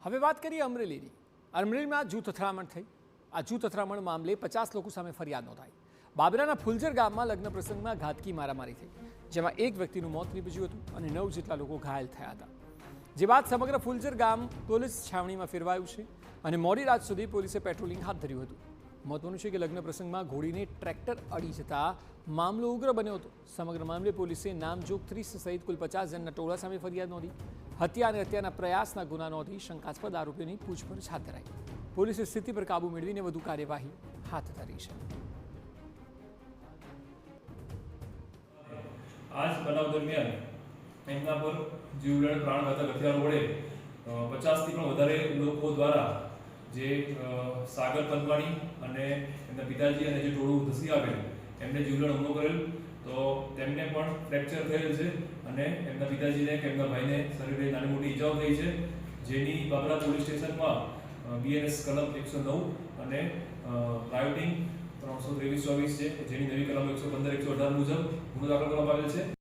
હવે વાત કરીએ અમરેલીની. અમરેલીમાં જૂથ અથડામણ થઈ. આ જૂથ અથડામણ મામલે 50 લોકો સામે ફરિયાદ નોંધાઈ. બાબરાના ફુલઝર ગામમાં લગ્ન પ્રસંગમાં ઘાતકી મારામારી થઈ, જેમાં એક વ્યક્તિનું મોત નીપજ્યું હતું અને 9 જેટલા લોકો ઘાયલ થયા હતા. જે બાદ સમગ્ર ફુલઝર ગામ પોલીસ છાવણીમાં ફેરવાયું છે અને મોડી રાત સુધી પોલીસે પેટ્રોલિંગ હાથ ધર્યું હતું. મહત્વનું છે કે લગ્ન પ્રસંગમાં ઘોડીને ટ્રેક્ટર અડી જતા મામલો ઉગ્ર બન્યો હતો. સમગ્ર મામલે પોલીસે નામજોગ 30 સહિત કુલ 50 જણના ટોળા સામે ફરિયાદ નોંધી. હત્યા અને હત્યાના પ્રયાસના ગુના નોંધી શંકાસ્પદ આરોપીઓની પૂછપરછ હાથ ધરાઈ. પોલીસે સ્થિતિ પર કાબુ મેળવીને વધુ કાર્યવાહી હાથ ધરી છે. આજ બનાવ દરમિયાન એમના પર જીવલેણ પ્રાણઘાતક હથિયારો વડે 50 થી પણ વધારે લોકો દ્વારા જે સાગર પંતવાણી અને એમના પિતાજી અને જે ટોળું ધસી આવેલ એમને જીવલેણ હુમલો કરેલ, તો તેમને પણ ફ્રેક્ચર થયેલ છે અને એમના પિતાજીને કે એમના ભાઈને શરીરે નાની મોટી ઈજાઓ થઈ છે, જેની બાબરા પોલીસ સ્ટેશનમાં BNS કલમ 109 અને રાયોટિંગ 323-24 છે, જેની નવી કલમ 115-118 મુજબ ગુનો દાખલ કરવામાં આવેલ છે.